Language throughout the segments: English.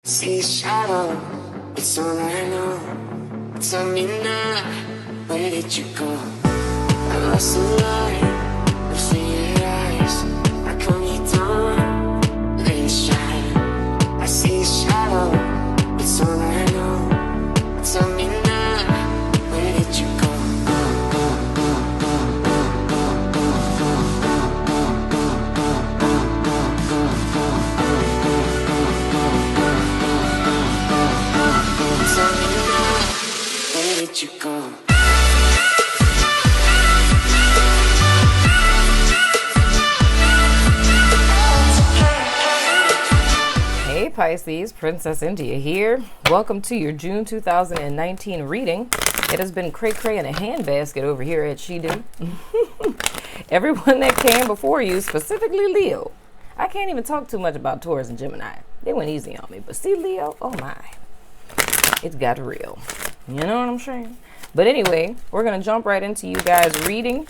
See shadow, it's all I know. Tell me now, where did you go? I lost the light, looking your eyes. I come you down, let it shine. I see shadow, it's all I know. Tell me now, where did you go? Tell me now, where did you go? Hey Pisces, Princess India here. Welcome to your June 2019 reading. It has been cray-cray in a handbasket over here at She Do. Everyone that came before you, specifically Leo. I can't even talk too much about Taurus and Gemini. They went easy on me. But see Leo, oh my. It got real. You know what I'm saying? But anyway, we're going to jump right into you guys reading.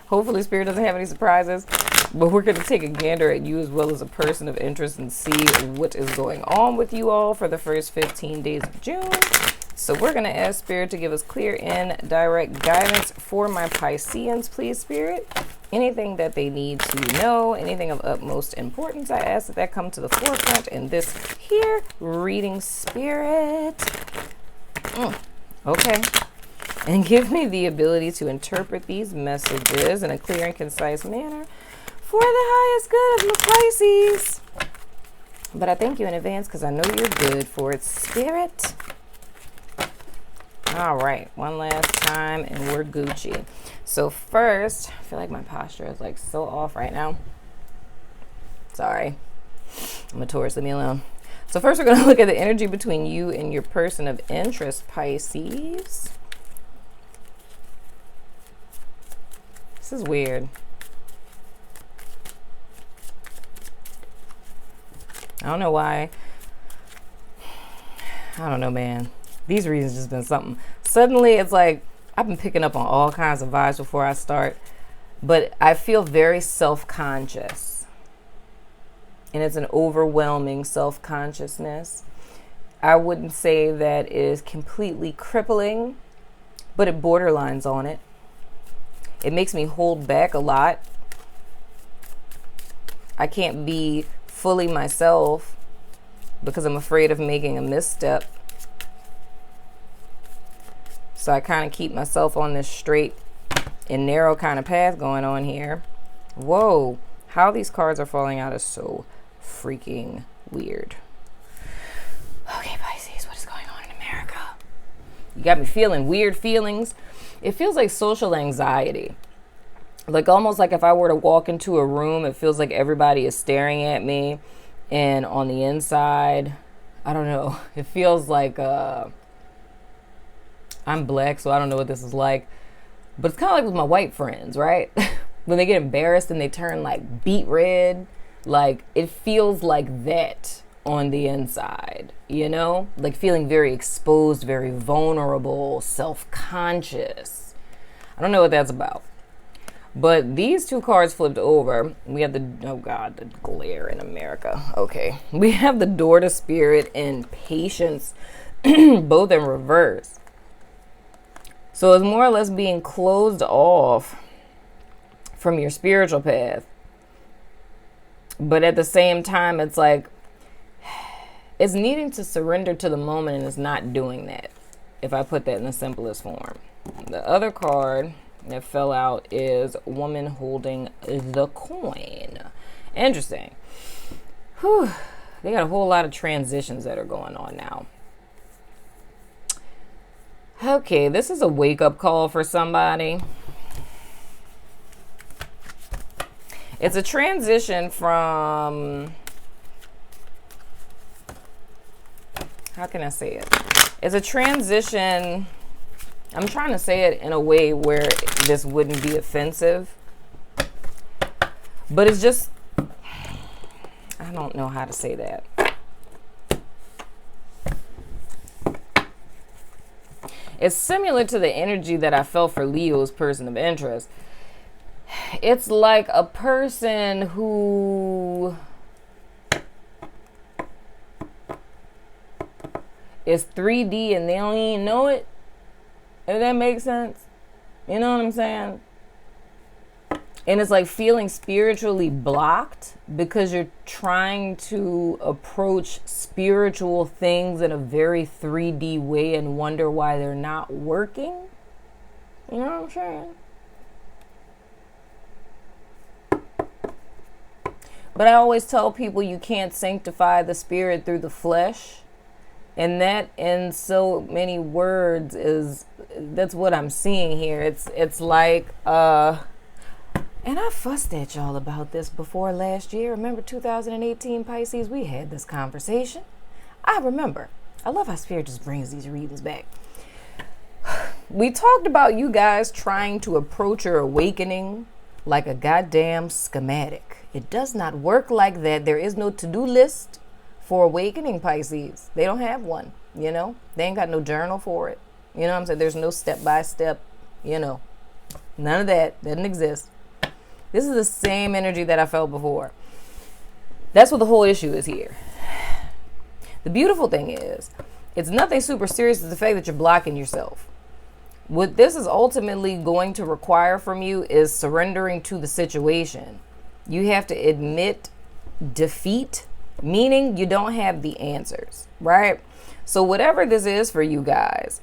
Hopefully Spirit doesn't have any surprises. But we're going to take a gander at you as well as a person of interest and see what is going on with you all for the first 15 days of June. So we're going to ask Spirit to give us clear and direct guidance for my Pisceans, please, Spirit. Anything that they need to know, anything of utmost importance, I ask that come to the forefront in this here reading, Spirit. Okay. And give me the ability to interpret these messages in a clear and concise manner for the highest good of my Pisces. But I thank you in advance because I know you're good for it, Spirit. All right, one last time and we're Gucci. So first, I feel like my posture is like so off right now. Sorry. I'm a Taurus, leave me alone. So first we're going to look at the energy between you and your person of interest, Pisces. This is weird. I don't know why. I don't know, man. These readings just been something. Suddenly it's like I've been picking up on all kinds of vibes before I start, but I feel very self-conscious. And it's an overwhelming self-consciousness. I wouldn't say that it is completely crippling, but it borderlines on it. It makes me hold back a lot. I can't be fully myself because I'm afraid of making a misstep. So I kind of keep myself on this straight and narrow kind of path going on here. Whoa, how these cards are falling out is so freaking weird. Okay, Pisces, what is going on in America? You got me feeling weird feelings. It feels like social anxiety. Like almost like if I were to walk into a room, it feels like everybody is staring at me. And on the inside, I don't know. It feels like I'm black, so I don't know what this is like. But it's kind of like with my white friends, right? When they get embarrassed and they turn like beet red. Like it feels like that on the inside, you know? Like feeling very exposed, very vulnerable, self-conscious. I don't know what that's about. But these two cards flipped over. We have the, oh God, the glare in America. Okay. We have the Door to Spirit and Patience, both in reverse. So it's more or less being closed off from your spiritual path. But at the same time, it's like, it's needing to surrender to the moment and it's not doing that, if I put that in the simplest form. The other card that fell out is Woman Holding the Coin. Interesting. Whew. They got a whole lot of transitions that are going on now. Okay, this is a wake-up call for somebody. It's a transition from, how can I say it? It's a transition, I'm trying to say it in a way where this wouldn't be offensive. But it's just, I don't know how to say that. It's similar to the energy that I felt for Leo's person of interest. It's like a person who is 3D and they don't even know it. If that makes sense. You know what I'm saying? And it's like feeling spiritually blocked because you're trying to approach spiritual things in a very 3D way and wonder why they're not working. You know what I'm saying? But I always tell people you can't sanctify the spirit through the flesh. And that, in so many words, that's what I'm seeing here. It's like, and I fussed at y'all about this before last year. Remember 2018 Pisces? We had this conversation. I remember. I love how Spirit just brings these readings back. We talked about you guys trying to approach your awakening like a goddamn schematic. It does not work like that. There is no to-do list for awakening, Pisces. They don't have one, you know? They ain't got no journal for it. You know what I'm saying? There's no step-by-step, you know. None of that. Doesn't exist. This is the same energy that I felt before. That's what the whole issue is here. The beautiful thing is, it's nothing super serious. It's the fact that you're blocking yourself. What this is ultimately going to require from you is surrendering to the situation. You have to admit defeat, meaning you don't have the answers, right? So whatever this is for you guys,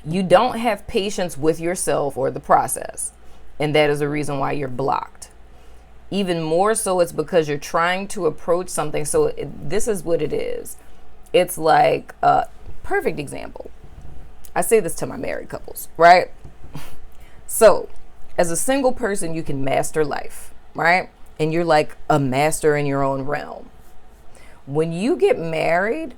you don't have patience with yourself or the process. And that is the reason why you're blocked. Even more so, it's because you're trying to approach something. So this is what it is. It's like a perfect example. I say this to my married couples, right? So as a single person, you can master life, right? And you're like a master in your own realm. When you get married,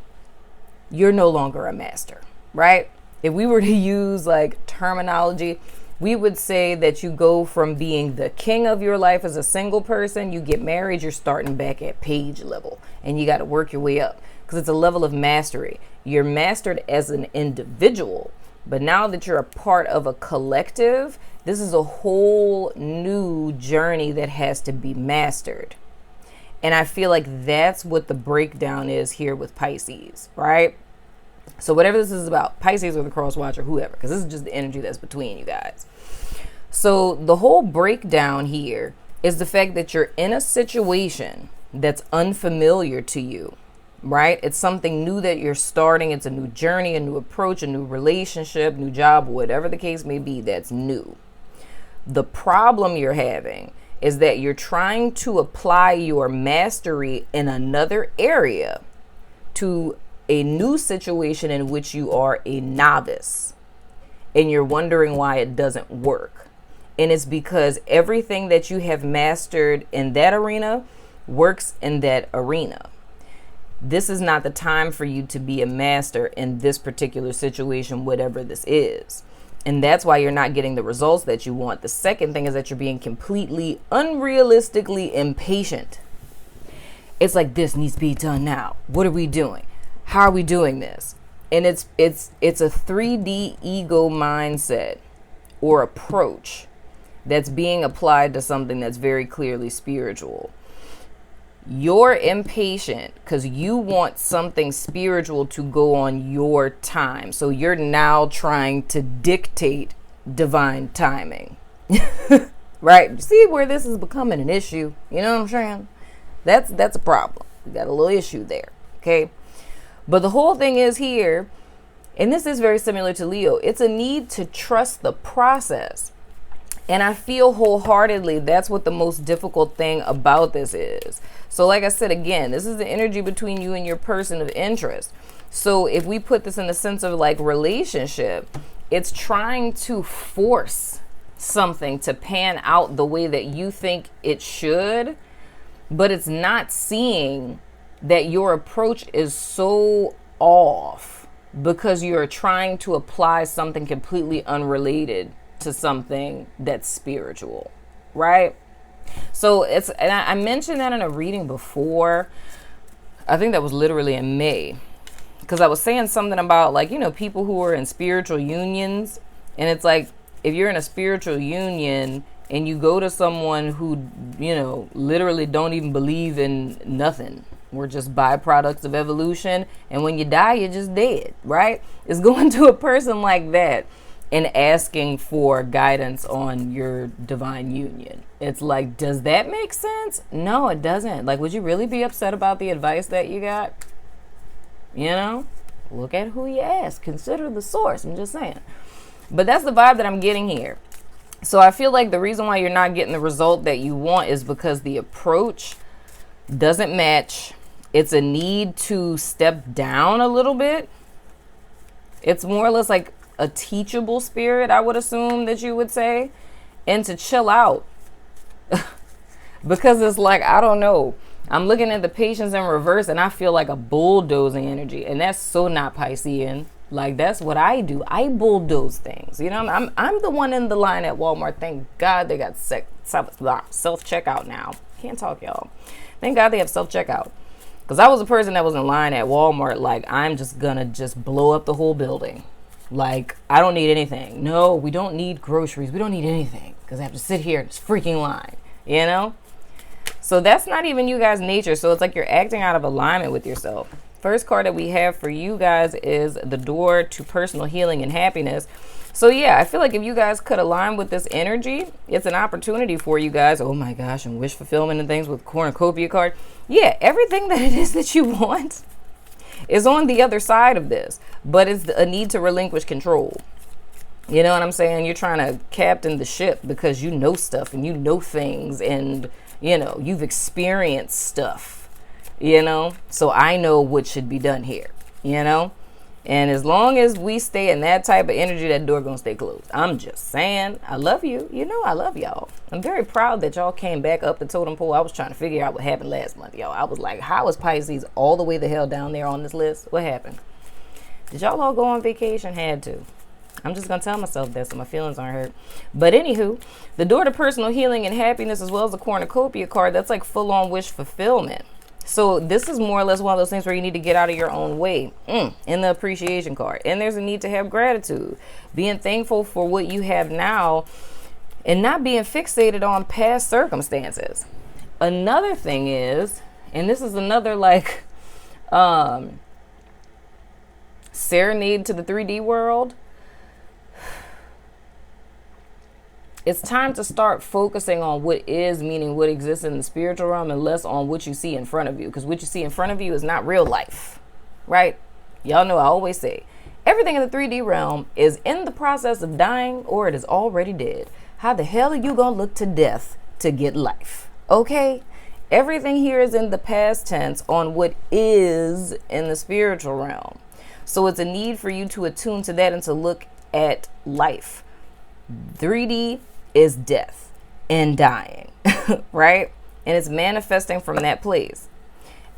you're no longer a master, right? If we were to use like terminology, we would say that you go from being the king of your life as a single person, you get married, you're starting back at page level and you got to work your way up because it's a level of mastery. You're mastered as an individual, but now that you're a part of a collective, this is a whole new journey that has to be mastered. And I feel like that's what the breakdown is here with Pisces, right? So whatever this is about, Pisces or the cross watcher, whoever, because this is just the energy that's between you guys. So the whole breakdown here is the fact that you're in a situation that's unfamiliar to you, right? It's something new that you're starting. It's a new journey, a new approach, a new relationship, new job, whatever the case may be, that's new. The problem you're having is that you're trying to apply your mastery in another area to a new situation in which you are a novice and you're wondering why it doesn't work. And it's because everything that you have mastered in that arena works in that arena. This is not the time for you to be a master in this particular situation, whatever this is. And that's why you're not getting the results that you want. The second thing is that you're being completely unrealistically impatient. It's like, this needs to be done now. What are we doing? How are we doing this? And it's a 3D ego mindset or approach that's being applied to something that's very clearly spiritual. You're impatient because you want something spiritual to go on your time. So you're now trying to dictate divine timing. Right? See where this is becoming an issue? You know what I'm saying? That's a problem. We got a little issue there. Okay? But the whole thing is here, and this is very similar to Leo, it's a need to trust the process. And I feel wholeheartedly that's what the most difficult thing about this is. So like I said, again, this is the energy between you and your person of interest. So if we put this in the sense of like relationship, it's trying to force something to pan out the way that you think it should, but it's not seeing that your approach is so off because you're trying to apply something completely unrelated to something that's spiritual, right? So it's, and I mentioned that in a reading before. I think that was literally in May, because I was saying something about like, you know, people who are in spiritual unions, and it's like, if you're in a spiritual union and you go to someone who, you know, literally don't even believe in nothing, We're just byproducts of evolution. And when you die, you're just dead, right? It's going to a person like that and asking for guidance on your divine union. It's like, does that make sense? No, it doesn't. Like, would you really be upset about the advice that you got? You know, look at who you ask. Consider the source. I'm just saying. But that's the vibe that I'm getting here. So I feel like the reason why you're not getting the result that you want is because the approach doesn't match. It's a need to step down a little bit. It's more or less like a teachable spirit, I would assume that you would say, and to chill out. Because it's like, I don't know. I'm looking at the patience in reverse and I feel like a bulldozing energy. And that's so not Piscean. Like, that's what I do. I bulldoze things. You know, I'm the one in the line at Walmart. Thank God they got self-checkout now. Can't talk, y'all. Thank God they have self-checkout. Because I was a person that was in line at Walmart. Like, I'm just going to just blow up the whole building. Like, I don't need anything. No, we don't need groceries. We don't need anything. Because I have to sit here in this freaking line. You know? So that's not even you guys' nature. So it's like you're acting out of alignment with yourself. First card that we have for you guys is the door to personal healing and happiness. So yeah, I feel like if you guys could align with this energy, it's an opportunity for you guys. Oh my gosh, and wish fulfillment and things with cornucopia card. Yeah, everything that it is that you want is on the other side of this. But it's a need to relinquish control. You know what I'm saying? You're trying to captain the ship because you know stuff and you know things and, you know, you've experienced stuff, you know? So I know what should be done here, you know? And as long as we stay in that type of energy, that door gonna stay closed. I'm just saying, I love you. You know I love y'all. I'm very proud that y'all came back up the totem pole. I was trying to figure out what happened last month, y'all. I was like, how is Pisces all the way the hell down there on this list? What happened? Did y'all all go on vacation? Had to. I'm just going to tell myself that so my feelings aren't hurt. But anywho, the door to personal healing and happiness, as well as the cornucopia card, that's like full-on wish fulfillment. So this is more or less one of those things where you need to get out of your own way in the appreciation card. And there's a need to have gratitude, being thankful for what you have now and not being fixated on past circumstances. Another thing is, and this is another like serenade to the 3D world. It's time to start focusing on what is, meaning what exists in the spiritual realm, and less on what you see in front of you. Because what you see in front of you is not real life, right? Y'all know I always say, everything in the 3D realm is in the process of dying or it is already dead. How the hell are you going to look to death to get life? Okay? Everything here is in the past tense on what is in the spiritual realm. So it's a need for you to attune to that and to look at life. 3D is death and dying, right? And it's manifesting from that place.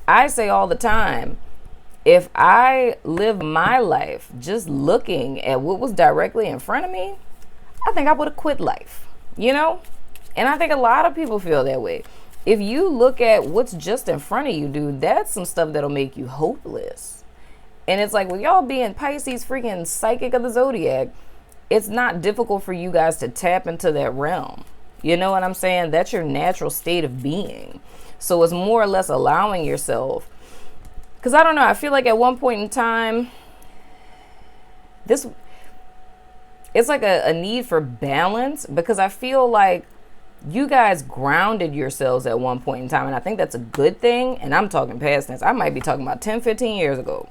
I say all the time, if I live my life just looking at what was directly in front of me, I think I would have quit life, you know? And I think a lot of people feel that way. If you look at what's just in front of you, dude, that's some stuff that'll make you hopeless. And it's like, with y'all being Pisces, freaking psychic of the zodiac, it's not difficult for you guys to tap into that realm. You know what I'm saying? That's your natural state of being. So it's more or less allowing yourself. Because I don't know, I feel like at one point in time, it's like a need for balance. Because I feel like you guys grounded yourselves at one point in time. And I think that's a good thing. And I'm talking past tense. I might be talking about 10, 15 years ago.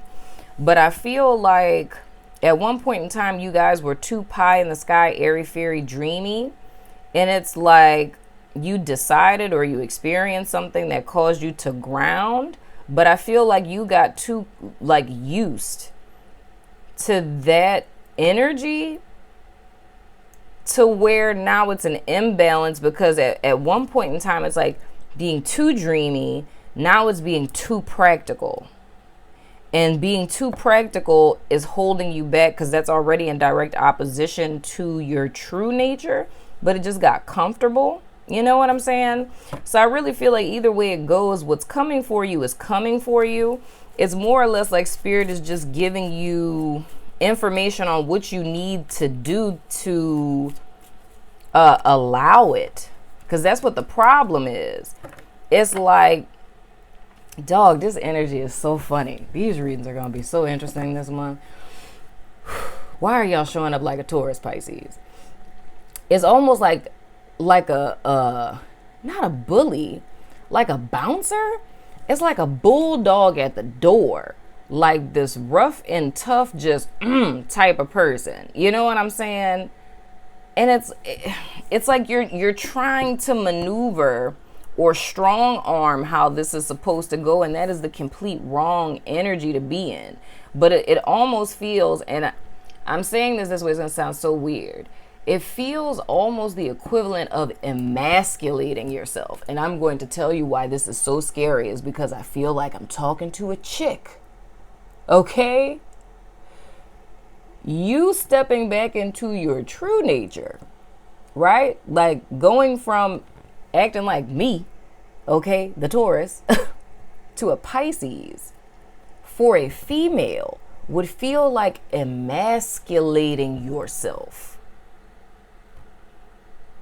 But I feel like at one point in time, you guys were too pie in the sky, airy, fairy, dreamy. And it's like you decided or you experienced something that caused you to ground. But I feel like you got too like used to that energy to where now it's an imbalance, because at one point in time, it's like being too dreamy. Now it's being too practical. And being too practical is holding you back because that's already in direct opposition to your true nature, but it just got comfortable. You know what I'm saying? So I really feel like either way it goes, what's coming for you is coming for you. It's more or less like spirit is just giving you information on what you need to do to allow it. Because that's what the problem is. It's like Dog, this energy is so funny. These readings are going to be so interesting this month. Why are y'all showing up like a Taurus, Pisces? It's almost like a not a bully, like a bouncer. It's like a bulldog at the door, like this rough and tough, just type of person. You know what I'm saying? And it's like you're trying to maneuver or strong arm how this is supposed to go, and that is the complete wrong energy to be in. But it almost feels, and I'm saying this way, it's gonna sound so weird. It feels almost the equivalent of emasculating yourself. And I'm going to tell you why this is so scary, is because I feel like I'm talking to a chick. Okay? You stepping back into your true nature, right? Like going from acting like me, okay, the Taurus, to a Pisces, for a female would feel like emasculating yourself.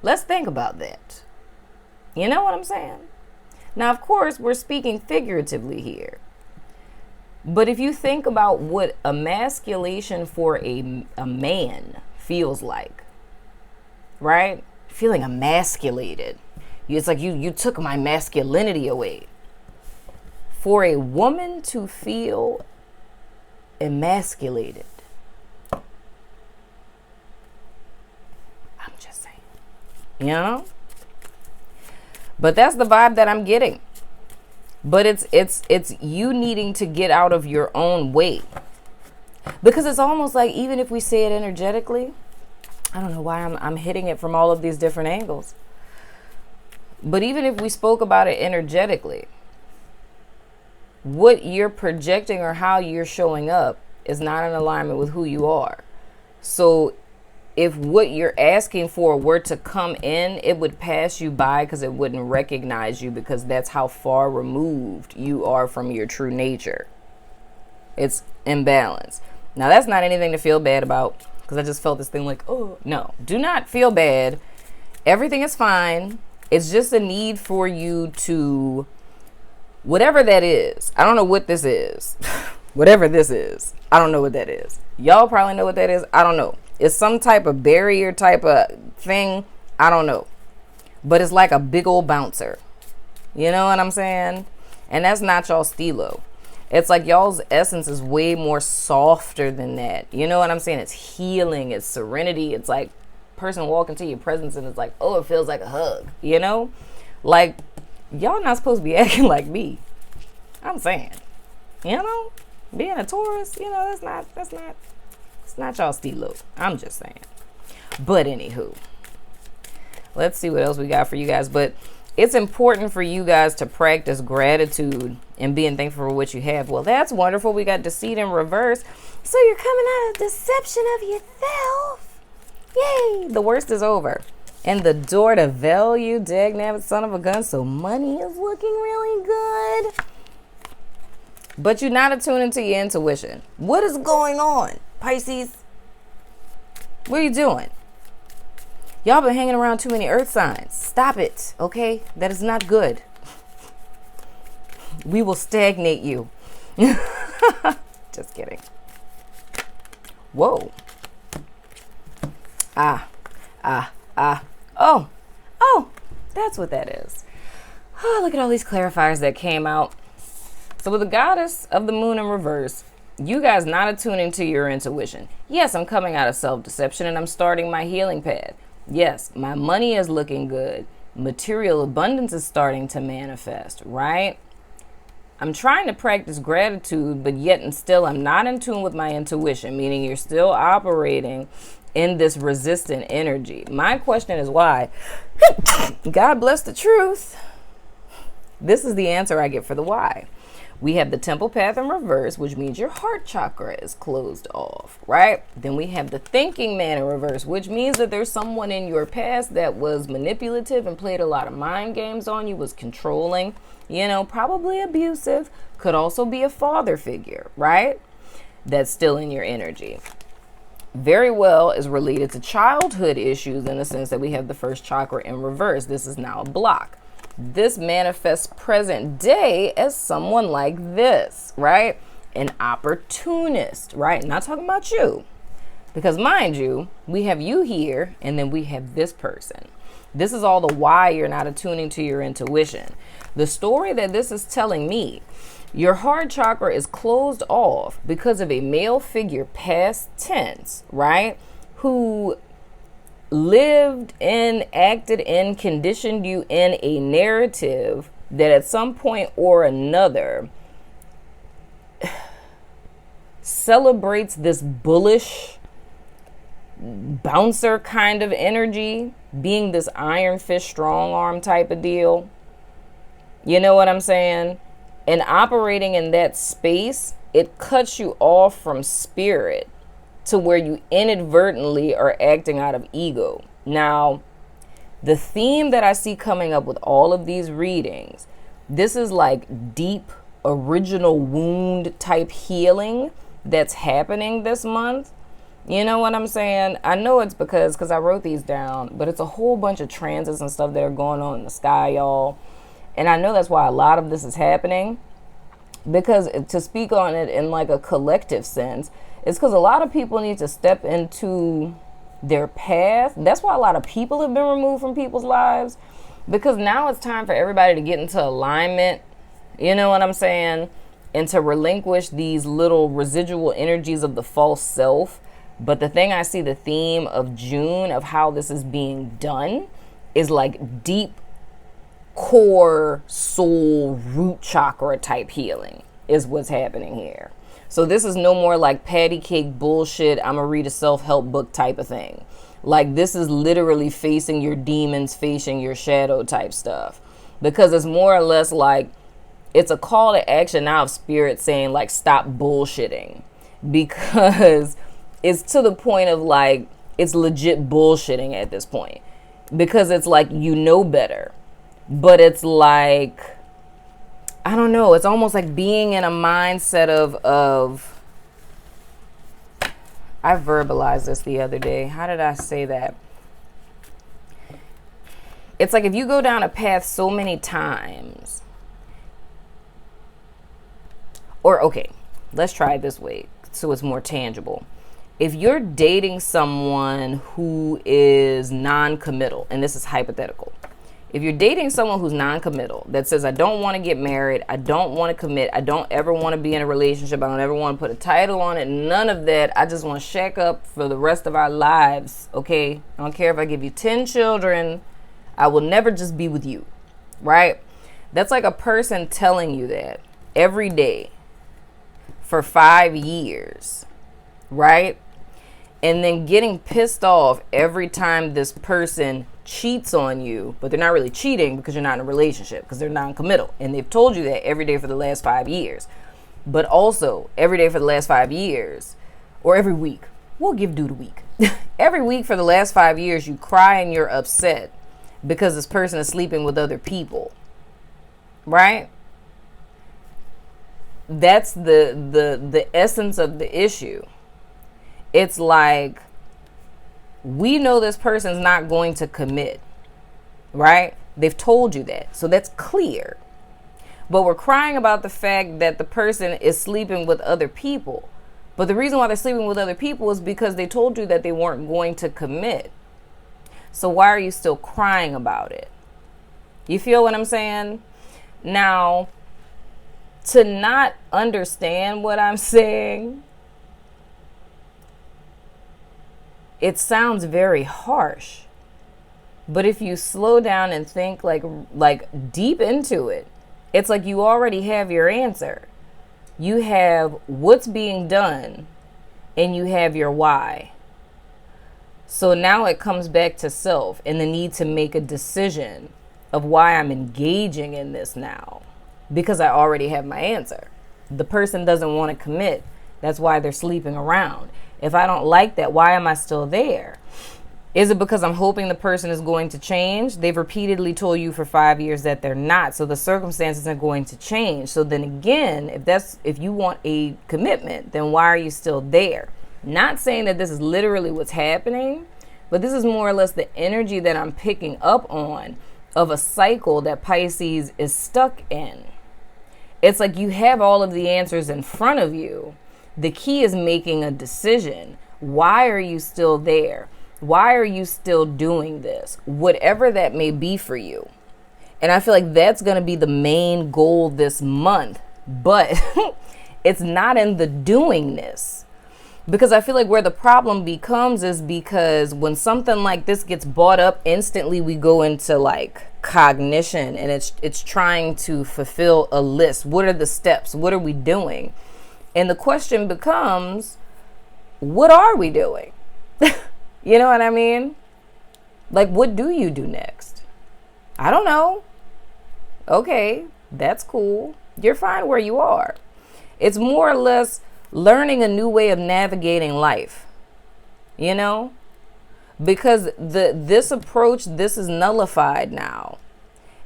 Let's think about that. You know what I'm saying? Now, of course, we're speaking figuratively here. But if you think about what emasculation for a man feels like, right? Feeling emasculated. It's like you took my masculinity away. For a woman to feel emasculated, I'm just saying, you know? But that's the vibe that I'm getting. But it's you needing to get out of your own way. Because it's almost like, even if we say it energetically, I don't know why I'm hitting it from all of these different angles. But even if we spoke about it energetically, what you're projecting or how you're showing up is not in alignment with who you are. So if what you're asking for were to come in, it would pass you by because it wouldn't recognize you, because that's how far removed you are from your true nature. It's imbalance. Now, that's not anything to feel bad about, because I just felt this thing like, oh, no, do not feel bad. Everything is fine. It's just a need for you to, whatever that is. I don't know what this is. Whatever this is, I don't know what that is. Y'all probably know what that is. I don't know. It's some type of barrier type of thing. I don't know. But it's like a big old bouncer. You know what I'm saying? And that's not y'all stilo. It's like y'all's essence is way more softer than that. You know what I'm saying? It's healing. It's serenity. It's like person walking to your presence and it's like, oh, it feels like a hug. You know? Like, y'all not supposed to be acting like me. I'm saying. You know? Being a Taurus, you know, it's not y'all stilo. I'm just saying. But anywho, let's see what else we got for you guys. But it's important for you guys to practice gratitude and being thankful for what you have. Well, that's wonderful. We got deceit in reverse. So you're coming out of deception of yourself. Yay. The worst is over. And the door to value, dagnabbit son of a gun. So money is looking really good. But you're not attuned to your intuition. What is going on, Pisces? What are you doing? Y'all been hanging around too many earth signs. Stop it, okay? That is not good. We will stagnate you. Just kidding. Whoa. Oh, that's what that is. Oh, look at all these clarifiers that came out. So with the goddess of the moon in reverse, you guys not attuning to your intuition. Yes, I'm coming out of self-deception and I'm starting my healing path. Yes, my money is looking good. Material abundance is starting to manifest, right? I'm trying to practice gratitude, but yet and still I'm not in tune with my intuition, meaning you're still operating in this resistant energy. My question is why? God bless the truth. This is the answer I get for the why. We have the temple path in reverse, which means your heart chakra is closed off, right? Then we have the thinking man in reverse, which means that there's someone in your past that was manipulative and played a lot of mind games on you, was controlling, you know, probably abusive, could also be a father figure, right? That's still in your energy. Very well is related to childhood issues in the sense that we have the first chakra in reverse. This is now a block. this manifests present day as someone like this, right? An opportunist, right? Not talking about you. Because mind you, we have you here and then we have this person. This is all the why you're not attuning to your intuition. The story that this is telling me, your heart chakra is closed off because of a male figure, past tense, right? Who lived in, acted in, conditioned you in a narrative that at some point or another celebrates this bullish bouncer kind of energy, being this iron fist strong arm type of deal. You know what I'm saying? And operating in that space, it cuts you off from spirit to where you inadvertently are acting out of ego. Now, the theme that I see coming up with all of these readings, this is like deep original wound type healing that's happening this month. You know what I'm saying? I know it's because I wrote these down, but it's a whole bunch of transits and stuff that are going on in the sky, y'all. And I know that's why a lot of this is happening, because to speak on it in like a collective sense, it's because a lot of people need to step into their path. That's why a lot of people have been removed from people's lives, because now it's time for everybody to get into alignment. You know what I'm saying? And to relinquish these little residual energies of the false self. But the thing I see, the theme of June of how this is being done is like deep core soul root chakra type healing is what's happening here. So this is no more like patty cake bullshit, I'm gonna read a self-help book type of thing. Like this is literally facing your demons, facing your shadow type stuff. Because it's more or less like it's a call to action now of spirit saying like stop bullshitting. Because it's to the point of like it's legit bullshitting at this point. Because it's like you know better. But it's like, I don't know, it's almost like being in a mindset of I verbalized this the other day. How did I say that? It's like if you go down a path so many times, or okay, let's try it this way so it's more tangible. If you're dating someone who is non-committal, and this is hypothetical, if you're dating someone who's non-committal, that says, I don't want to get married, I don't want to commit, I don't ever want to be in a relationship, I don't ever want to put a title on it, none of that, I just want to shack up for the rest of our lives, okay? I don't care if I give you 10 children, I will never just be with you, right? That's like a person telling you that every day for 5 years, right? And then getting pissed off every time this person cheats on you, but they're not really cheating because you're not in a relationship, because they're non-committal. And they've told you that every day for the last 5 years. But also, every day for the last 5 years, or every week, we'll give due to week. Every week for the last 5 years, you cry and you're upset because this person is sleeping with other people. Right? That's the essence of the issue. It's like, we know this person's not going to commit, right? They've told you that. So that's clear. But we're crying about the fact that the person is sleeping with other people. But the reason why they're sleeping with other people is because they told you that they weren't going to commit. So why are you still crying about it? You feel what I'm saying? Now, to not understand what I'm saying, it sounds very harsh, but if you slow down and think like deep into it, it's like you already have your answer. You have what's being done and you have your why. So now it comes back to self and the need to make a decision of why I'm engaging in this now, because I already have my answer. The person doesn't want to commit. That's why they're sleeping around. If I don't like that, why am I still there? Is it because I'm hoping the person is going to change? They've repeatedly told you for 5 years that they're not. So the circumstances are going to change. So then again, if you want a commitment, then why are you still there? Not saying that this is literally what's happening, but this is more or less the energy that I'm picking up on of a cycle that Pisces is stuck in. It's like you have all of the answers in front of you. The key is making a decision. Why are you still there? Why are you still doing this? Whatever that may be for you. And I feel like that's going to be the main goal this month. But it's not in the doingness. Because I feel like where the problem becomes is because when something like this gets brought up, instantly we go into like cognition, and it's trying to fulfill a list. What are the steps? What are we doing? And the question becomes, what are we doing? You know what I mean? Like, what do you do next? I don't know. Okay, that's cool. You're fine where you are. It's more or less learning a new way of navigating life, you know, because this approach, this is nullified now.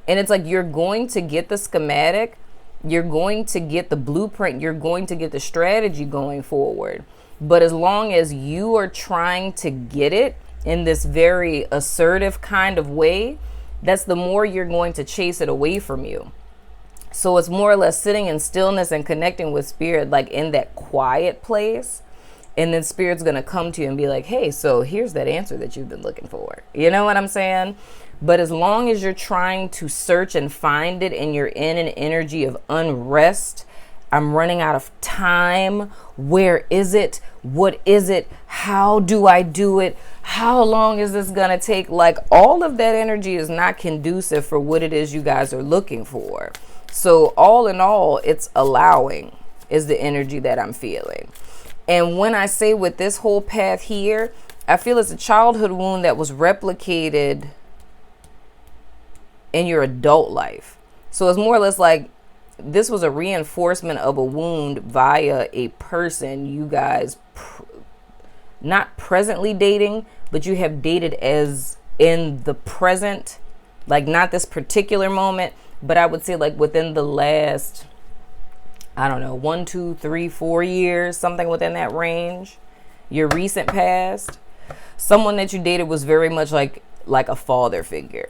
And it's like, you're going to get the schematic, you're going to get the blueprint, you're going to get the strategy going forward. But as long as you are trying to get it in this very assertive kind of way, that's the more you're going to chase it away from you. So it's more or less sitting in stillness and connecting with spirit, like in that quiet place. And then spirit's going to come to you and be like, hey, so here's that answer that you've been looking for. You know what I'm saying? But as long as you're trying to search and find it and you're in an energy of unrest, I'm running out of time. Where is it? What is it? How do I do it? How long is this going to take? Like, all of that energy is not conducive for what it is you guys are looking for. So all in all, it's allowing is the energy that I'm feeling. And when I say with this whole path here, I feel it's a childhood wound that was replicated in your adult life. So it's more or less like this was a reinforcement of a wound via a person you guys not presently dating, but you have dated as in the present, like not this particular moment. But I would say like within the last, I don't know, 1, 2, 3, 4 years, something within that range, your recent past, someone that you dated was very much like a father figure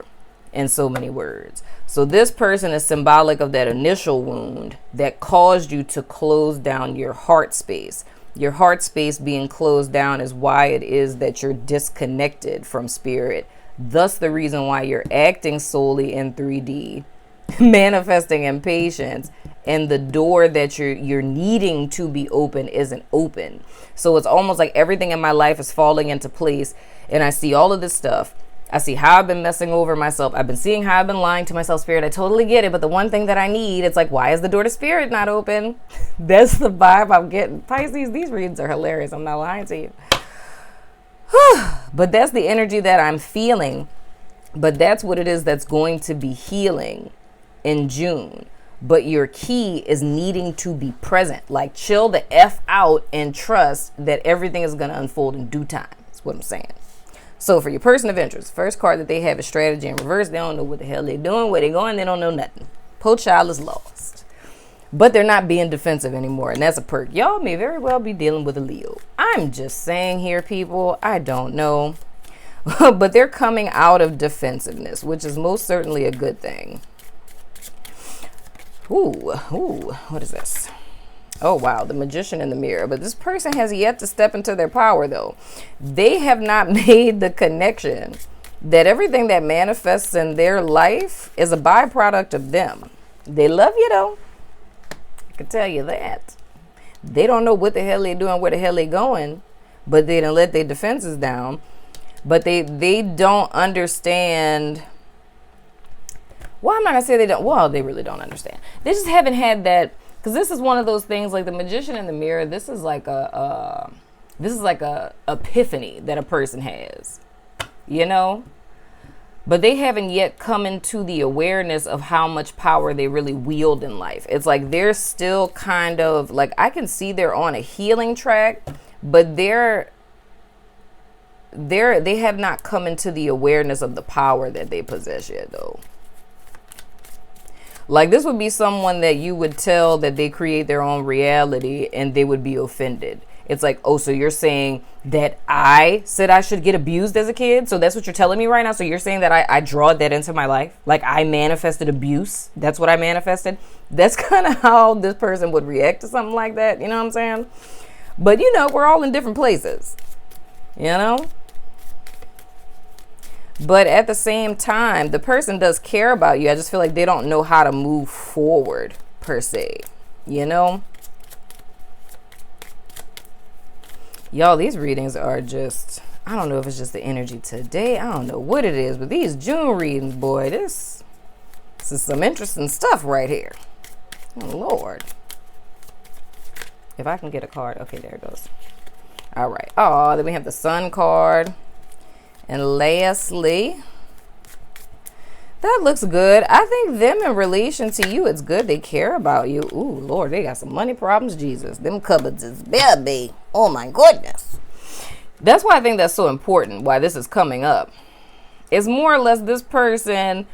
in so many words. So this person is symbolic of that initial wound that caused you to close down your heart space. Your heart space being closed down is why it is that you're disconnected from spirit. Thus the reason why you're acting solely in 3D. Manifesting impatience, and the door that you're needing to be open isn't open. So it's almost like everything in my life is falling into place, and I see all of this stuff. I see how I've been messing over myself. I've been seeing how I've been lying to myself, spirit. I totally get it, but the one thing that I need, it's like, why is the door to spirit not open? That's the vibe I'm getting. Pisces, these readings are hilarious. I'm not lying to you. But that's the energy that I'm feeling. But that's what it is that's going to be healing in June. But your key is needing to be present. Like, chill the F out and trust that everything is going to unfold in due time. That's what I'm saying. So for your person of interest, first card that they have is strategy in reverse. They don't know what the hell they're doing, where they're going. They don't know nothing. Po child is lost. But they're not being defensive anymore. And that's a perk. Y'all may very well be dealing with a Leo. I'm just saying here, people. I don't know. But they're coming out of defensiveness, which is most certainly a good thing. Ooh, what is this? Oh, wow, the Magician in the mirror. But this person has yet to step into their power, though. They have not made the connection that everything that manifests in their life is a byproduct of them. They love you, though. I can tell you that. They don't know what the hell they're doing, where the hell they're going, but they done let their defenses down. But they don't understand. Well, I'm not gonna say they don't. Well, they really don't understand. They just haven't had that, because this is one of those things like the Magician in the mirror. This is like a epiphany that a person has, you know. But they haven't yet come into the awareness of how much power they really wield in life. It's like they're still kind of like, I can see they're on a healing track, but they have not come into the awareness of the power that they possess yet, though. Like, this would be someone that you would tell that they create their own reality and they would be offended. It's like, oh, so you're saying that I said I should get abused as a kid? So that's what you're telling me right now? So you're saying that I draw that into my life? Like I manifested abuse? That's what I manifested? That's kind of how this person would react to something like that. You know what I'm saying? But, you know, we're all in different places, you know? But at the same time, the person does care about you. I just feel like they don't know how to move forward, per se, you know? Y'all, these readings are just, I don't know if it's just the energy today. I don't know what it is, but these June readings, boy, this is some interesting stuff right here. Oh, Lord. If I can get a card. Okay, there it goes. All right. Oh, then we have the Sun card. And lastly, that looks good. I think them in relation to you, it's good. They care about you. Ooh, Lord, they got some money problems, Jesus. Them cupboards is baby. Oh, my goodness. That's why I think that's so important, why this is coming up. It's more or less this person,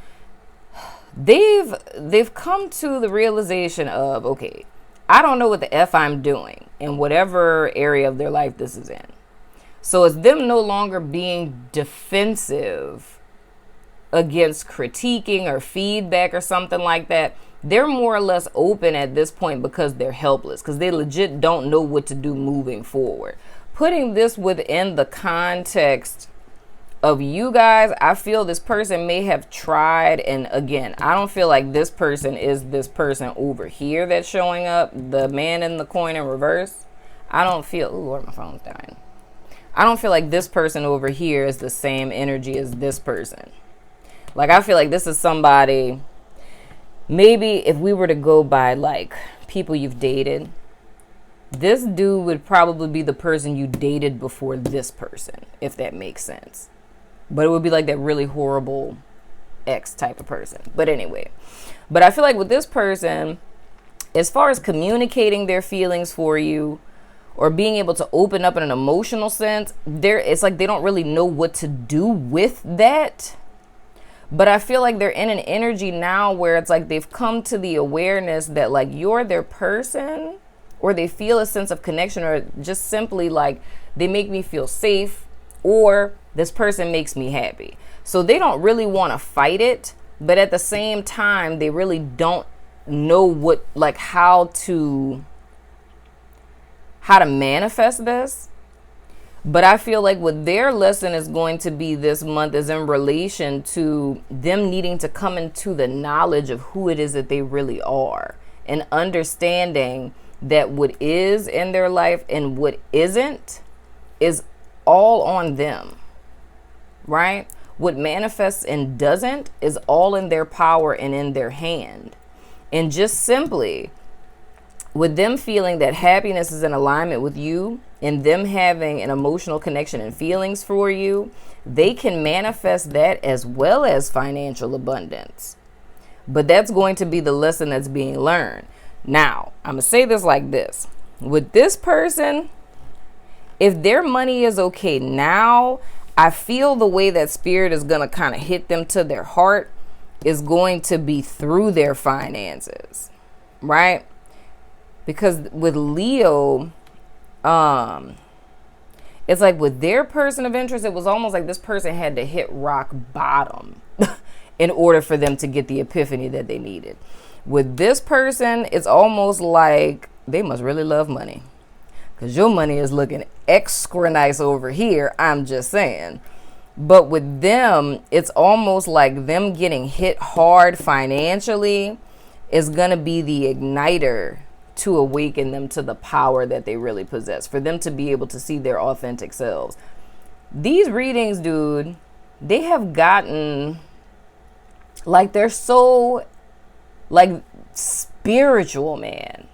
they've come to the realization of, okay, I don't know what the F I'm doing in whatever area of their life this is in. So it's them no longer being defensive against critiquing or feedback or something like that. They're more or less open at this point because they're helpless, because they legit don't know what to do moving forward. Putting this within the context of you guys, I feel this person may have tried, and again, I don't feel like this person is this person over here that's showing up, the man in the coin in reverse. I don't feel, ooh, Lord, my phone's dying. I don't feel like this person over here is the same energy as this person. Like, I feel like this is somebody, maybe if we were to go by like people you've dated, this dude would probably be the person you dated before this person, if that makes sense. But it would be like that really horrible ex type of person. But anyway, but I feel like with this person, as far as communicating their feelings for you, or being able to open up in an emotional sense, it's like they don't really know what to do with that. But I feel like they're in an energy now where it's like they've come to the awareness that like you're their person, or they feel a sense of connection, or just simply like they make me feel safe, or this person makes me happy. So they don't really want to fight it, but at the same time, they really don't know what, like how to manifest this. But I feel like what their lesson is going to be this month is in relation to them needing to come into the knowledge of who it is that they really are, and understanding that what is in their life and what isn't is all on them, right? What manifests and doesn't is all in their power and in their hand. And just simply with them feeling that happiness is in alignment with you, and them having an emotional connection and feelings for you, they can manifest that as well as financial abundance. But that's going to be the lesson that's being learned. Now, I'm going to say this like this. With this person, if their money is okay now, I feel the way that spirit is going to kind of hit them to their heart is going to be through their finances, right? Because with Leo, it's like with their person of interest, it was almost like this person had to hit rock bottom in order for them to get the epiphany that they needed. With this person, it's almost like they must really love money, because your money is looking extra nice over here. I'm just saying. But with them, it's almost like them getting hit hard financially is going to be the igniter to awaken them to the power that they really possess, for them to be able to see their authentic selves. These readings, dude, they have gotten like, they're so like spiritual, man.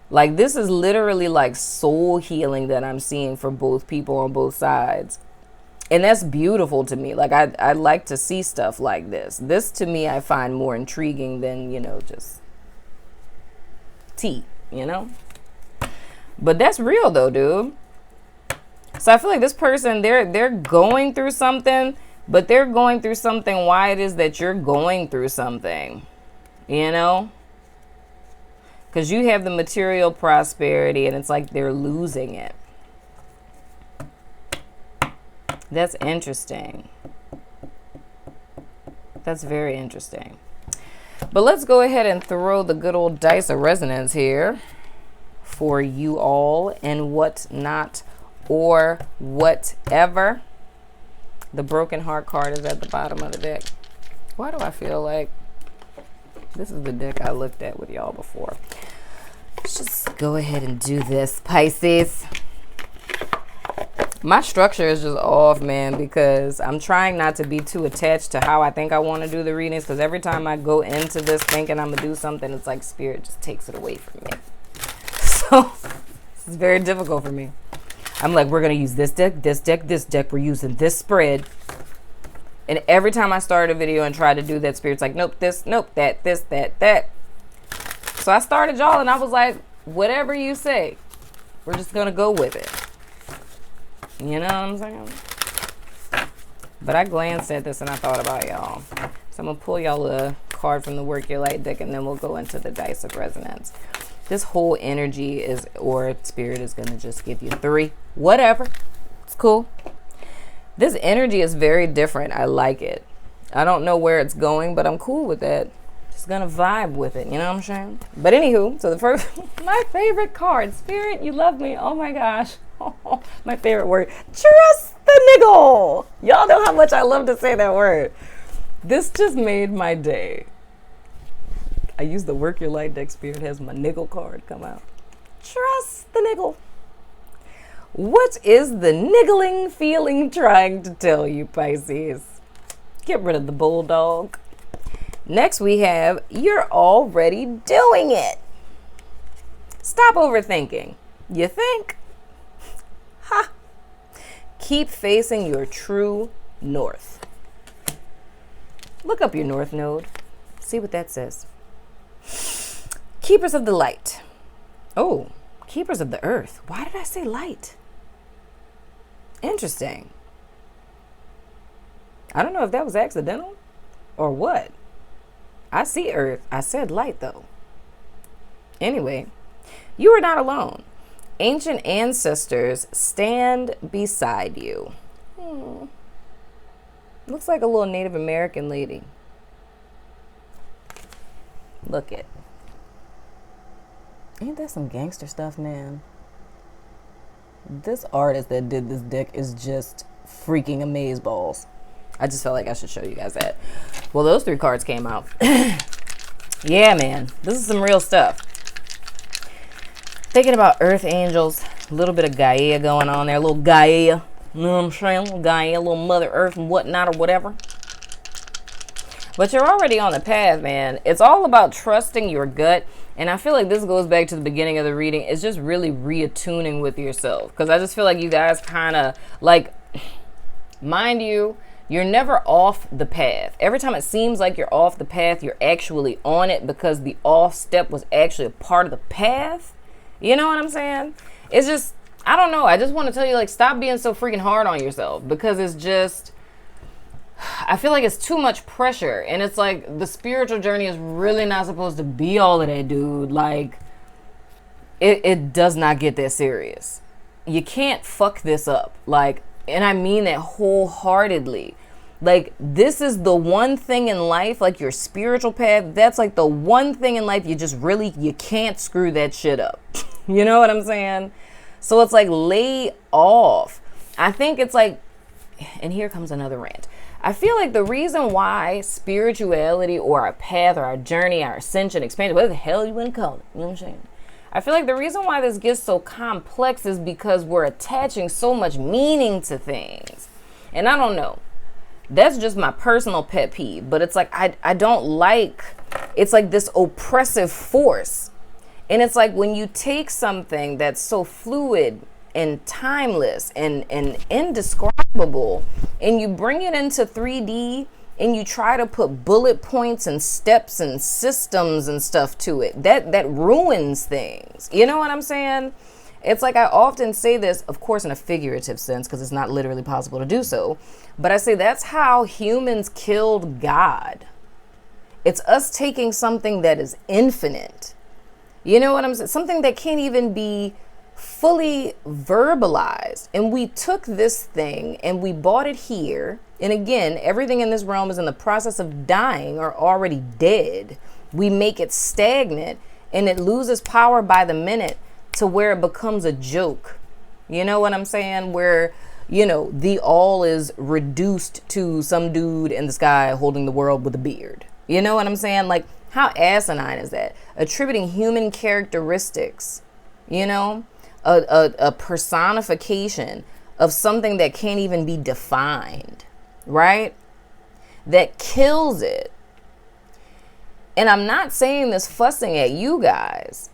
Like, this is literally like soul healing that I'm seeing for both people on both sides. And that's beautiful to me. Like, I like to see stuff like this. This to me, I find more intriguing than, you know, just tea, you know? But that's real though, dude. So I feel like this person, they're going through something, but they're going through something why it is that you're going through something, you know? Because you have the material prosperity and it's like they're losing it. That's interesting. That's very interesting. But let's go ahead and throw the good old dice of resonance here for you all and what not or whatever. The broken heart card is at the bottom of the deck. Why do I feel like this is the deck I looked at with y'all before? Let's just go ahead and do this, Pisces. My structure is just off, man, because I'm trying not to be too attached to how I think I want to do the readings, because every time I go into this thinking I'm going to do something, it's like spirit just takes it away from me. So it's very difficult for me. I'm like, we're going to use this deck, this deck, this deck. We're using this spread. And every time I start a video and try to do that, spirit's like, nope, this, nope, that, this, that. So I started y'all and I was like, whatever you say, we're just going to go with it. You know what I'm saying? But I glanced at this and I thought about y'all. So I'm going to pull y'all a card from the Work Your Light deck and then we'll go into the Dice of Resonance. This whole energy is, or spirit is going to just give you 3. Whatever. It's cool. This energy is very different. I like it. I don't know where it's going, but I'm cool with that. Just going to vibe with it. You know what I'm saying? But anywho, so the first, my favorite card, Spirit, you love me. Oh my gosh. Oh, my favorite word, trust the niggle. Y'all know how much I love to say that word. This just made my day. I use the Work Your Light deck. Spirit has my niggle card come out. Trust the niggle. What is the niggling feeling trying to tell you, Pisces? Get rid of the bulldog. Next we have, you're already doing it. Stop overthinking. You think? Ha! Keep facing your true north. Look up your north node. See what that says. Keepers of the light. Oh, keepers of the earth. Why did I say light? Interesting. I don't know if that was accidental or what. I see earth. I said light though. Anyway, you are not alone. Ancient ancestors stand beside you. Looks like a little Native American lady. Look it. Ain't that some gangster stuff, man? This artist that did this deck is just freaking amazeballs. I just felt like I should show you guys that. Well, those 3 cards came out. Yeah, man. This is some real stuff. Thinking about earth angels, a little bit of Gaia going on there, a little Gaia, you know what I'm saying? A little Gaia, a little Mother Earth and whatnot or whatever. But you're already on the path, man. It's all about trusting your gut. And I feel like this goes back to the beginning of the reading. It's just really reattuning with yourself. Because I just feel like you guys kind of like, mind you, you're never off the path. Every time it seems like you're off the path, you're actually on it because the off step was actually a part of the path. You know what I'm saying? It's just, I don't know. I just want to tell you, like, stop being so freaking hard on yourself because it's just, I feel like it's too much pressure. And it's like the spiritual journey is really not supposed to be all of that, dude. Like, it does not get that serious. You can't fuck this up. Like, and I mean that wholeheartedly. Like, this is the one thing in life, like your spiritual path, that's like the one thing in life you can't screw that shit up. You know what I'm saying? So it's like, lay off. I think it's like, and here comes another rant. I feel like the reason why spirituality or our path or our journey, our ascension, expansion, whatever the hell you want to call it, you know what I'm saying? I feel like the reason why this gets so complex is because we're attaching so much meaning to things. And I don't know. That's just my personal pet peeve. But it's like, I don't like, it's like this oppressive force. And it's like when you take something that's so fluid and timeless and indescribable and you bring it into 3D and you try to put bullet points and steps and systems and stuff to it, that ruins things. You know what I'm saying? It's like I often say this, of course, in a figurative sense, because it's not literally possible to do so. But I say that's how humans killed God. It's us taking something that is infinite You know what I'm saying? Something that can't even be fully verbalized. And we took this thing and we bought it here. And again, everything in this realm is in the process of dying or already dead. We make it stagnant and it loses power by the minute to where it becomes a joke. You know what I'm saying? Where, you know, the all is reduced to some dude in the sky holding the world with a beard. You know what I'm saying? Like, how asinine is that? Attributing human characteristics, you know, a personification of something that can't even be defined, right? That kills it. And I'm not saying this fussing at you guys,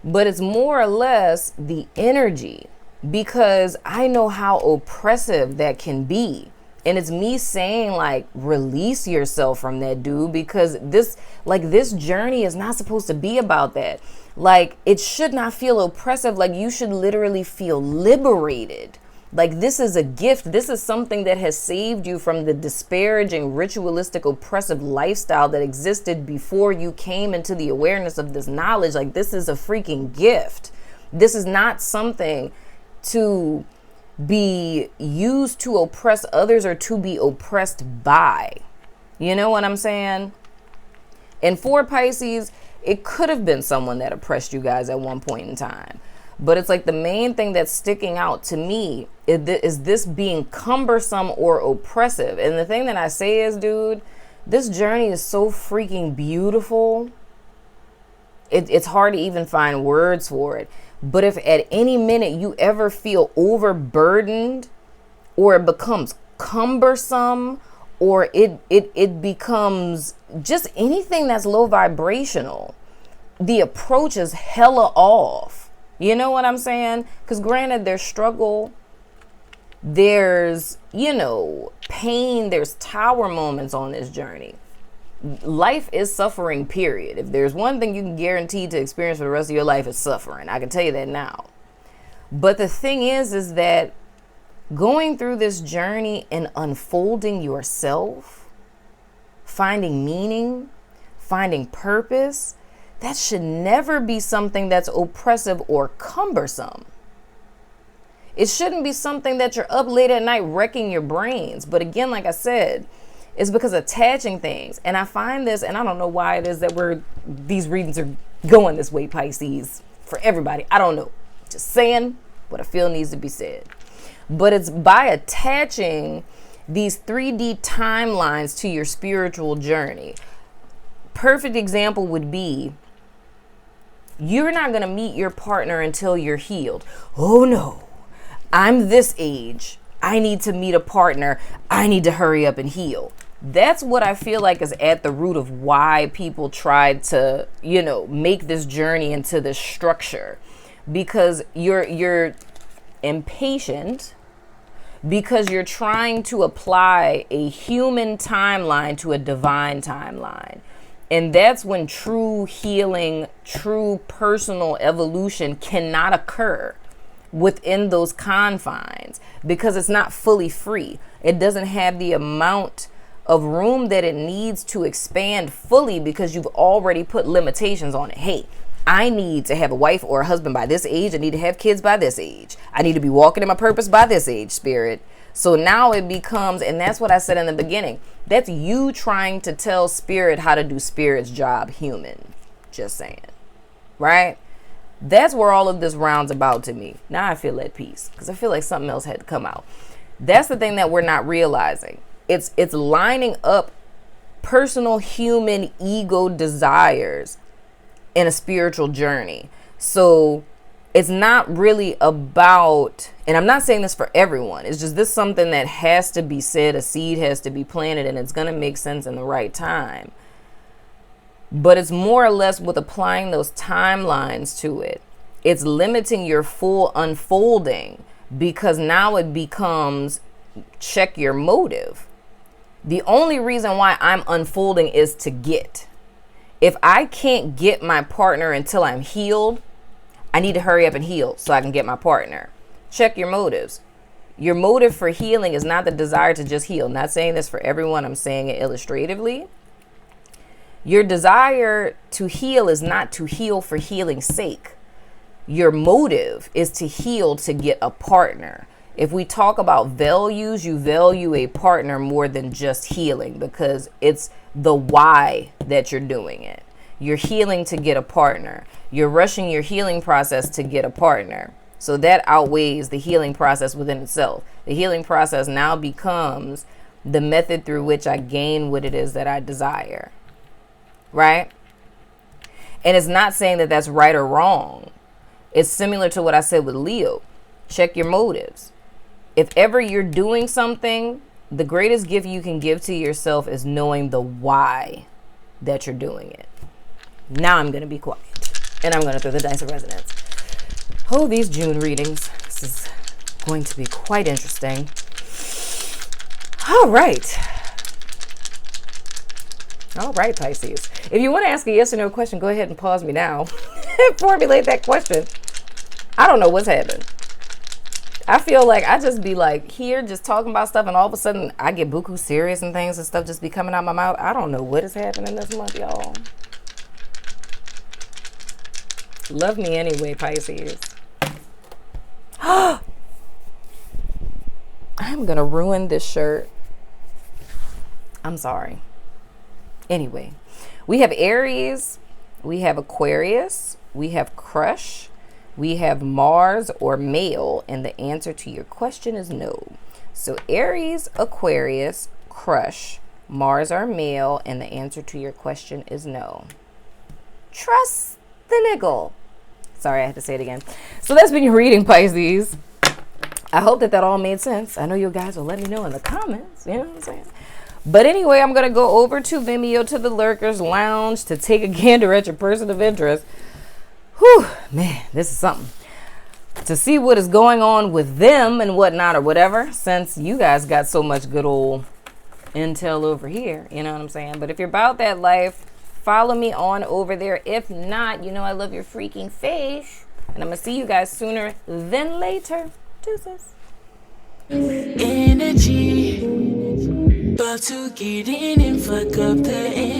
but it's more or less the energy, because I know how oppressive that can be. And it's me saying, like, release yourself from that, dude, because this journey is not supposed to be about that. Like, it should not feel oppressive. Like, you should literally feel liberated. Like, this is a gift. This is something that has saved you from the disparaging, ritualistic, oppressive lifestyle that existed before you came into the awareness of this knowledge. Like, this is a freaking gift. This is not something to be used to oppress others or to be oppressed by. You know what I'm saying? And for Pisces, it could have been someone that oppressed you guys at one point in time. But it's like the main thing that's sticking out to me is this being cumbersome or oppressive. And the thing that I say is, dude, this journey is so freaking beautiful. It's hard to even find words for it. But if at any minute you ever feel overburdened, or it becomes cumbersome, or it becomes just anything that's low vibrational, the approach is hella off. You know what I'm saying? Because granted, there's struggle, there's, you know, pain, there's tower moments on this journey. Life is suffering, period. If there's one thing you can guarantee to experience for the rest of your life, it's suffering. I can tell you that now. But the thing is that going through this journey and unfolding yourself, finding meaning, finding purpose, that should never be something that's oppressive or cumbersome. It shouldn't be something that you're up late at night wrecking your brains. But again, like I said, it's because attaching things. And I find this, and I don't know why it is that these readings are going this way, Pisces, for everybody. I don't know. Just saying what I feel needs to be said. But it's by attaching these 3D timelines to your spiritual journey. Perfect example would be, you're not going to meet your partner until you're healed. Oh no, I'm this age. I need to meet a partner. I need to hurry up and heal. That's what I feel like is at the root of why people tried to, you know, make this journey into this structure, because you're impatient, because you're trying to apply a human timeline to a divine timeline. And that's when true healing, true personal evolution cannot occur within those confines, because it's not fully free. It doesn't have the amount of room that it needs to expand fully, because you've already put limitations on it. Hey, I need to have a wife or a husband by this age. I need to have kids by this age. I need to be walking in my purpose by this age, spirit. So now it becomes, and that's what I said in the beginning, that's you trying to tell spirit how to do spirit's job, human. Just saying. Right? That's where all of this rounds about to me. Now I feel at peace, because I feel like something else had to come out. That's the thing that we're not realizing. It's lining up personal human ego desires in a spiritual journey. So it's not really about, and I'm not saying this for everyone, it's just this something that has to be said, a seed has to be planted, and it's going to make sense in the right time. But it's more or less with applying those timelines to it. It's limiting your full unfolding, because now it becomes, check your motive. The only reason why I'm unfolding is to get. If I can't get my partner until I'm healed, I need to hurry up and heal so I can get my partner. Check your motives. Your motive for healing is not the desire to just heal. Not saying this for everyone. I'm saying it illustratively. Your desire to heal is not to heal for healing's sake. Your motive is to heal to get a partner. If we talk about values, you value a partner more than just healing, because it's the why that you're doing it. You're healing to get a partner. You're rushing your healing process to get a partner. So that outweighs the healing process within itself. The healing process now becomes the method through which I gain what it is that I desire. Right? And it's not saying that that's right or wrong. It's similar to what I said with Leo. Check your motives. If ever you're doing something, the greatest gift you can give to yourself is knowing the why that you're doing it. Now I'm going to be quiet, and I'm going to throw the dice of resonance. Oh, these June readings. This is going to be quite interesting. All right. All right, Pisces. If you want to ask a yes or no question, go ahead and pause me now and formulate that question. I don't know what's happened. I feel like I just be like here just talking about stuff, and all of a sudden I get buku serious and things and stuff just be coming out my mouth. I don't know what is happening this month, y'all. Love me anyway, Pisces. I'm going to ruin this shirt. I'm sorry. Anyway, we have Aries, we have Aquarius, we have Crush, we have Mars or male, and the answer to your question is no. So Aries, Aquarius, Crush, Mars or male, and the answer to your question is no. Trust the niggle. Sorry, I had to say it again. So that's been your reading, Pisces. I hope that all made sense. I know you guys will let me know in the comments. You know what I'm saying? But anyway, I'm going to go over to Vimeo, to the Lurkers Lounge, to take a gander at your person of interest. Whew, man, this is something. To see what is going on with them and whatnot or whatever, since you guys got so much good old intel over here. You know what I'm saying? But if you're about that life, follow me on over there. If not, you know I love your freaking face. And I'm going to see you guys sooner than later. Deuces. Energy, about to get in and fuck up the energy.